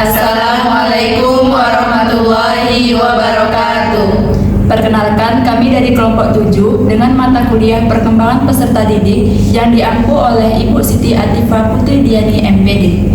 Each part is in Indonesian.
Assalamualaikum warahmatullahi wabarakatuh. Perkenalkan, kami dari kelompok 7 dengan mata kuliah perkembangan peserta didik yang diampu oleh Ibu Siti Atifah Putri Diani MPD.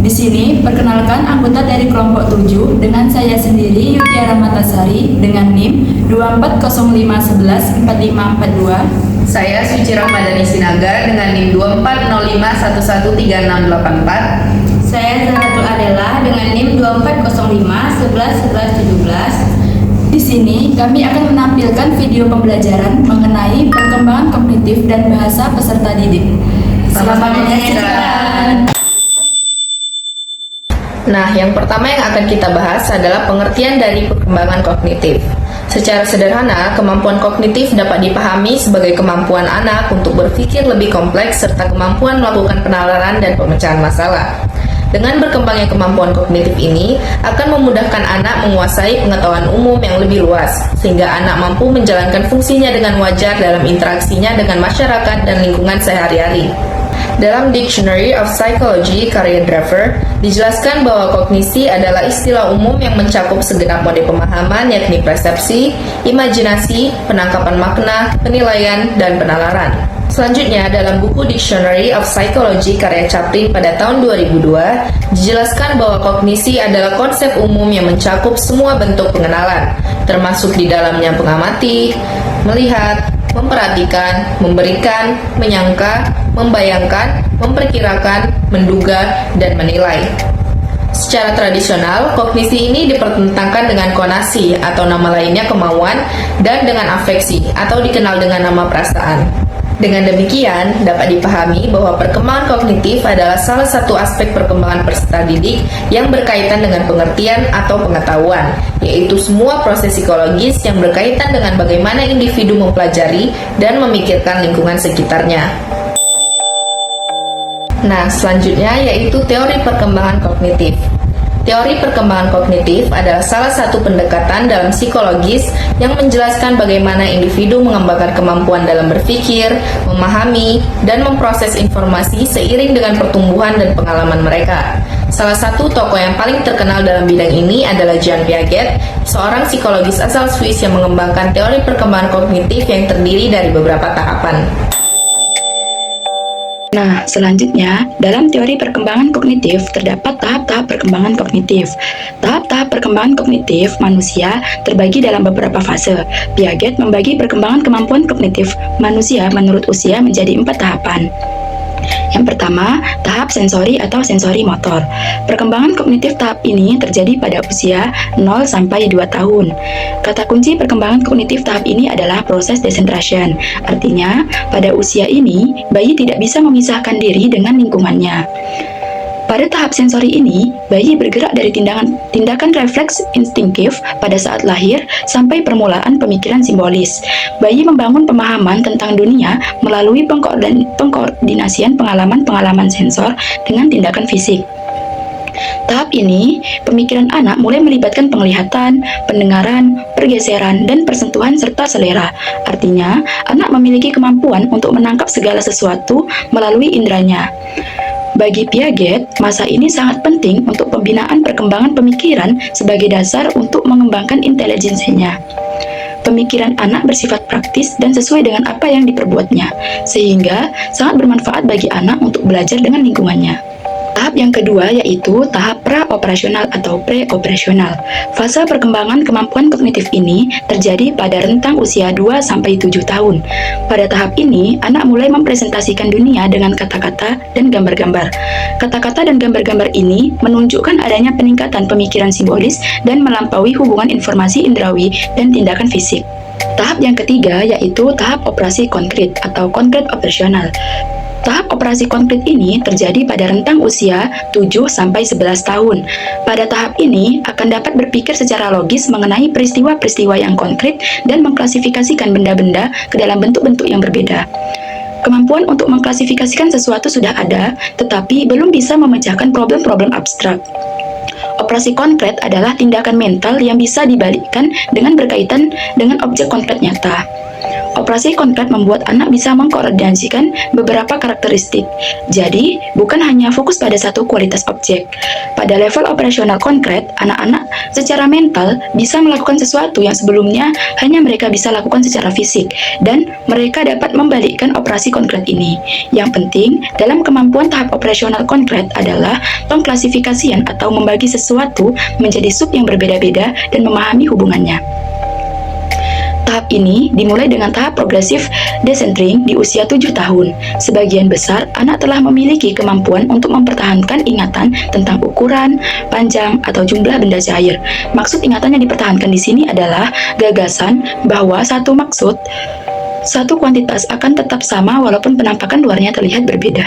Di sini, perkenalkan anggota dari kelompok 7 dengan saya sendiri Yutiara Matasari dengan NIM 2405114542. Saya Suci Rahmadani Sinaga dengan NIM 2405113684. Saya Zahratul Adela dengan NIM 2405111117. Di sini, kami akan menampilkan video pembelajaran mengenai perkembangan kognitif dan bahasa peserta didik. Selamat menyaksikan. Nah, yang pertama yang akan kita bahas adalah pengertian dari perkembangan kognitif. Secara sederhana, kemampuan kognitif dapat dipahami sebagai kemampuan anak untuk berpikir lebih kompleks serta kemampuan melakukan penalaran dan pemecahan masalah. Dengan berkembangnya kemampuan kognitif ini akan memudahkan anak menguasai pengetahuan umum yang lebih luas, sehingga anak mampu menjalankan fungsinya dengan wajar dalam interaksinya dengan masyarakat dan lingkungan sehari-hari. Dalam Dictionary of Psychology karya Draver, dijelaskan bahwa kognisi adalah istilah umum yang mencakup segenap mode pemahaman, yakni persepsi, imajinasi, penangkapan makna, penilaian, dan penalaran. Selanjutnya, dalam buku Dictionary of Psychology karya Chaplin pada tahun 2002, dijelaskan bahwa kognisi adalah konsep umum yang mencakup semua bentuk pengenalan, termasuk di dalamnya mengamati, melihat, memperhatikan, memberikan, menyangka, membayangkan, memperkirakan, menduga, dan menilai. Secara tradisional, kognisi ini dipertentangkan dengan konasi atau nama lainnya kemauan dan dengan afeksi atau dikenal dengan nama perasaan. Dengan demikian, dapat dipahami bahwa perkembangan kognitif adalah salah satu aspek perkembangan peserta didik yang berkaitan dengan pengertian atau pengetahuan, yaitu semua proses psikologis yang berkaitan dengan bagaimana individu mempelajari dan memikirkan lingkungan sekitarnya. Nah, selanjutnya yaitu teori perkembangan kognitif. Teori perkembangan kognitif adalah salah satu pendekatan dalam psikologis yang menjelaskan bagaimana individu mengembangkan kemampuan dalam berpikir, memahami, dan memproses informasi seiring dengan pertumbuhan dan pengalaman mereka. Salah satu tokoh yang paling terkenal dalam bidang ini adalah Jean Piaget, seorang psikologis asal Swiss yang mengembangkan teori perkembangan kognitif yang terdiri dari beberapa tahapan. Nah, selanjutnya, dalam teori perkembangan kognitif terdapat tahap-tahap perkembangan kognitif. Tahap-tahap perkembangan kognitif manusia terbagi dalam beberapa fase. Piaget membagi perkembangan kemampuan kognitif manusia menurut usia menjadi 4 tahapan. Yang pertama, tahap sensori atau sensori motor. Perkembangan kognitif tahap ini terjadi pada usia 0 sampai 2 tahun. Kata kunci perkembangan kognitif tahap ini adalah proses decentralization. Artinya, pada usia ini, bayi tidak bisa memisahkan diri dengan lingkungannya. Pada tahap sensori ini, bayi bergerak dari tindakan refleks instinktif pada saat lahir sampai permulaan pemikiran simbolis. Bayi membangun pemahaman tentang dunia melalui pengkoordinasian pengalaman-pengalaman sensor dengan tindakan fisik. Tahap ini, pemikiran anak mulai melibatkan penglihatan, pendengaran, pergeseran, dan persentuhan serta selera. Artinya, anak memiliki kemampuan untuk menangkap segala sesuatu melalui inderanya. Bagi Piaget, masa ini sangat penting untuk pembinaan perkembangan pemikiran sebagai dasar untuk mengembangkan intelijensinya. Pemikiran anak bersifat praktis dan sesuai dengan apa yang diperbuatnya, sehingga sangat bermanfaat bagi anak untuk belajar dengan lingkungannya. Tahap yang kedua yaitu tahap pra-operasional atau pre-operasional. Fase perkembangan kemampuan kognitif ini terjadi pada rentang usia 2-7 tahun. Pada tahap ini, anak mulai mempresentasikan dunia dengan kata-kata dan gambar-gambar. Kata-kata dan gambar-gambar ini menunjukkan adanya peningkatan pemikiran simbolis dan melampaui hubungan informasi indrawi dan tindakan fisik. Tahap yang ketiga yaitu tahap operasi konkret atau konkret operasional. Tahap operasi konkret ini terjadi pada rentang usia 7-11 tahun. Pada tahap ini akan dapat berpikir secara logis mengenai peristiwa-peristiwa yang konkret dan mengklasifikasikan benda-benda ke dalam bentuk-bentuk yang berbeda. Kemampuan untuk mengklasifikasikan sesuatu sudah ada, tetapi belum bisa memecahkan problem-problem abstrak. Operasi konkret adalah tindakan mental yang bisa dibalikkan dengan berkaitan dengan objek konkret nyata. Operasi konkret membuat anak bisa mengkoordinasikan beberapa karakteristik. Jadi, bukan hanya fokus pada satu kualitas objek. Pada level operasional konkret, anak-anak secara mental bisa melakukan sesuatu yang sebelumnya hanya mereka bisa lakukan secara fisik, dan mereka dapat membalikkan operasi konkret ini. Yang penting, dalam kemampuan tahap operasional konkret adalah pengklasifikasian atau membagi sesuatu menjadi sub yang berbeda-beda dan memahami hubungannya. Tahap ini dimulai dengan tahap progresif decentering di usia 7 tahun. Sebagian besar anak telah memiliki kemampuan untuk mempertahankan ingatan tentang ukuran, panjang, atau jumlah benda cair. Maksud ingatan yang dipertahankan di sini adalah gagasan bahwa satu kuantitas akan tetap sama walaupun penampakan luarnya terlihat berbeda.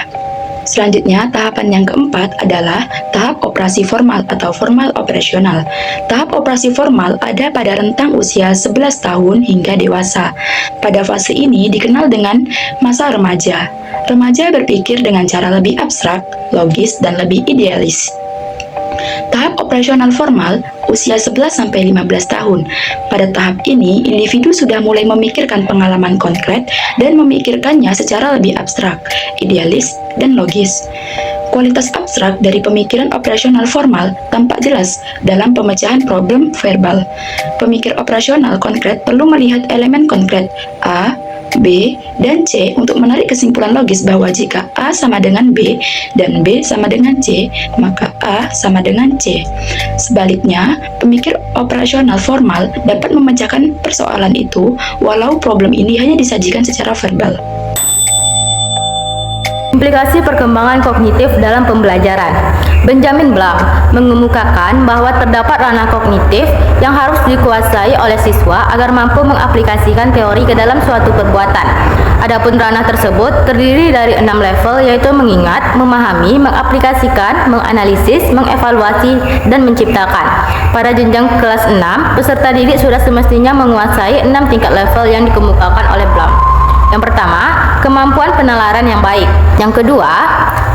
Selanjutnya, tahapan yang keempat adalah tahap operasi formal atau formal operasional. Tahap operasi formal ada pada rentang usia 11 tahun hingga dewasa. Pada fase ini dikenal dengan masa remaja. Remaja berpikir dengan cara lebih abstrak, logis, dan lebih idealis. Tahap operasional formal usia 11-15 tahun. Pada tahap ini, individu sudah mulai memikirkan pengalaman konkret dan memikirkannya secara lebih abstrak, idealis, dan logis. Kualitas abstrak dari pemikiran operasional formal tampak jelas dalam pemecahan problem verbal. Pemikir operasional konkret perlu melihat elemen konkret A, B, dan C untuk menarik kesimpulan logis bahwa jika A sama dengan B dan B sama dengan C, maka A sama dengan C. Sebaliknya, pemikir operasional formal dapat memecahkan persoalan itu walau problem ini hanya disajikan secara verbal. Implikasi perkembangan kognitif dalam pembelajaran. Benjamin Blank mengemukakan bahwa terdapat ranah kognitif yang harus dikuasai oleh siswa agar mampu mengaplikasikan teori ke dalam suatu perbuatan. Adapun ranah tersebut terdiri dari 6 level, yaitu mengingat, memahami, mengaplikasikan, menganalisis, mengevaluasi, dan menciptakan. Pada jenjang kelas 6, peserta didik sudah semestinya menguasai 6 tingkat level yang dikemukakan oleh Blank. Yang pertama, kemampuan penalaran yang baik. Yang kedua,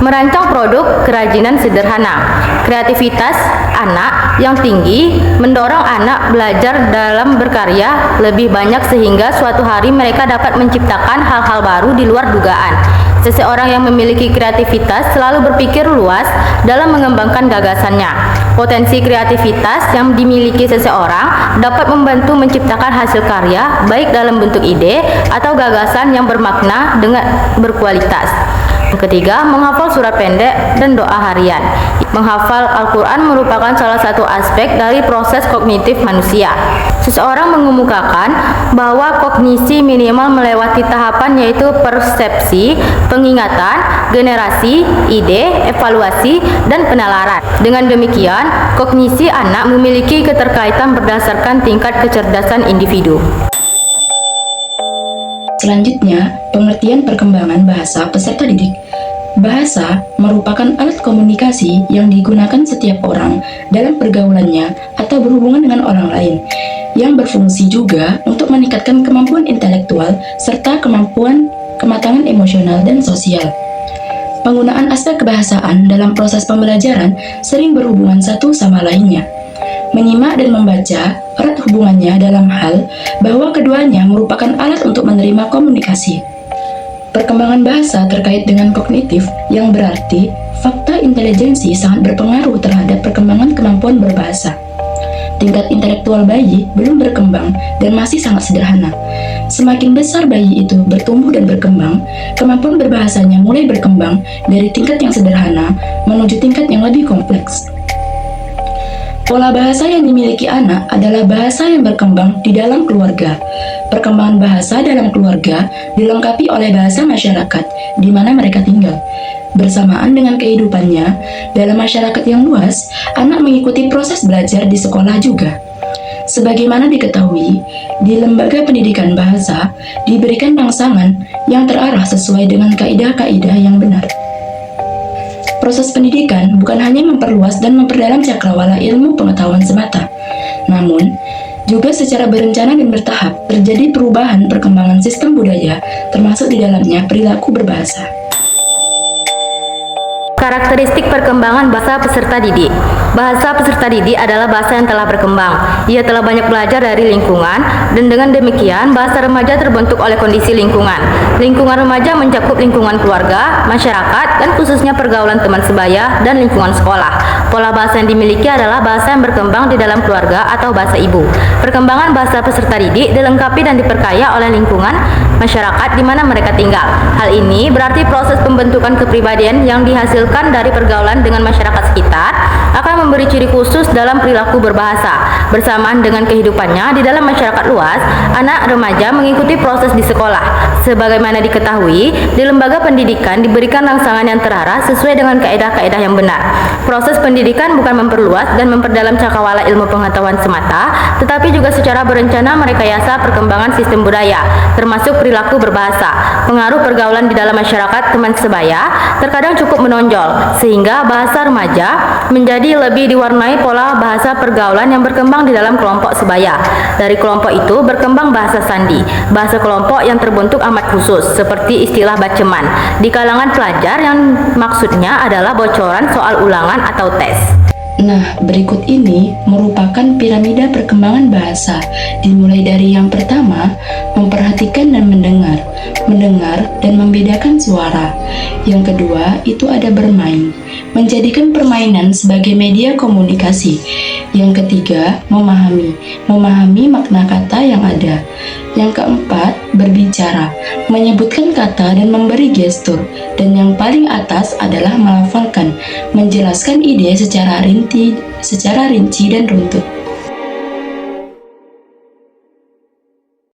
merancang produk kerajinan sederhana. Kreativitas anak yang tinggi mendorong anak belajar dalam berkarya lebih banyak sehingga suatu hari mereka dapat menciptakan hal-hal baru di luar dugaan. Seseorang yang memiliki kreativitas selalu berpikir luas dalam mengembangkan gagasannya. Potensi kreativitas yang dimiliki seseorang dapat membantu menciptakan hasil karya baik dalam bentuk ide atau gagasan yang bermakna dengan berkualitas. Yang ketiga, menghafal surat pendek dan doa harian. Menghafal Al-Quran merupakan salah satu aspek dari proses kognitif manusia. Seseorang mengemukakan bahwa kognisi minimal melewati tahapan yaitu persepsi, pengingatan, generasi, ide, evaluasi, dan penalaran. Dengan demikian, kognisi anak memiliki keterkaitan berdasarkan tingkat kecerdasan individu. Selanjutnya, pengertian perkembangan bahasa peserta didik. Bahasa merupakan alat komunikasi yang digunakan setiap orang dalam pergaulannya atau berhubungan dengan orang lain, yang berfungsi juga untuk meningkatkan kemampuan intelektual serta kematangan emosional dan sosial. Penggunaan aspek kebahasaan dalam proses pembelajaran sering berhubungan satu sama lainnya. Menyimak dan membaca erat hubungannya dalam hal bahwa keduanya merupakan alat untuk menerima komunikasi. Perkembangan bahasa terkait dengan kognitif, yang berarti fakta intelijensi sangat berpengaruh terhadap perkembangan kemampuan berbahasa. Tingkat intelektual bayi belum berkembang dan masih sangat sederhana. Semakin besar bayi itu bertumbuh dan berkembang, kemampuan berbahasanya mulai berkembang dari tingkat yang sederhana menuju tingkat yang lebih kompleks. Pola bahasa yang dimiliki anak adalah bahasa yang berkembang di dalam keluarga. Perkembangan bahasa dalam keluarga dilengkapi oleh bahasa masyarakat di mana mereka tinggal. Bersamaan dengan kehidupannya dalam masyarakat yang luas, anak mengikuti proses belajar di sekolah juga. Sebagaimana diketahui, di lembaga pendidikan bahasa diberikan rangsangan yang terarah sesuai dengan kaidah-kaidah yang benar. Proses pendidikan bukan hanya memperluas dan memperdalam cakrawala ilmu pengetahuan semata, namun juga secara berencana dan bertahap terjadi perubahan perkembangan sistem budaya, termasuk di dalamnya perilaku berbahasa. Karakteristik perkembangan bahasa peserta didik. Bahasa peserta didik adalah bahasa yang telah berkembang. Ia telah banyak belajar dari lingkungan, dan dengan demikian bahasa remaja terbentuk oleh kondisi lingkungan. Lingkungan remaja mencakup lingkungan keluarga, masyarakat, dan khususnya pergaulan teman sebaya dan lingkungan sekolah. Pola bahasa yang dimiliki adalah bahasa yang berkembang di dalam keluarga atau bahasa ibu. Perkembangan bahasa peserta didik dilengkapi dan diperkaya oleh lingkungan masyarakat di mana mereka tinggal. Hal ini berarti proses pembentukan kepribadian yang dihasilkan dari pergaulan dengan masyarakat sekitar akan memberi ciri khusus dalam perilaku berbahasa. Bersamaan dengan kehidupannya di dalam masyarakat luas, anak remaja mengikuti proses di sekolah. Sebagaimana diketahui, di lembaga pendidikan diberikan rangsangan yang terarah sesuai dengan kaedah-kaedah yang benar. Proses pendidikan bukan memperluas dan memperdalam cakrawala ilmu pengetahuan semata, tetapi juga secara berencana merekayasa perkembangan sistem budaya, termasuk perilaku berbahasa. Pengaruh pergaulan di dalam masyarakat teman sebaya terkadang cukup menonjol, sehingga bahasa remaja menjadi lebih diwarnai pola bahasa pergaulan yang berkembang di dalam kelompok sebaya. Dari kelompok itu berkembang bahasa sandi, bahasa kelompok yang terbentuk amat khusus, seperti istilah baceman di kalangan pelajar yang maksudnya adalah bocoran soal ulangan atau tes. Nah, berikut ini merupakan piramida perkembangan bahasa. Dimulai dari yang pertama, memperhatikan dan mendengar dan membedakan suara. Yang kedua, itu ada bermain, menjadikan permainan sebagai media komunikasi. Yang ketiga, memahami makna kata yang ada. Yang keempat, berbicara, menyebutkan kata dan memberi gestur. Dan yang paling atas adalah melafalkan, menjelaskan ide secara rinci dan runtut.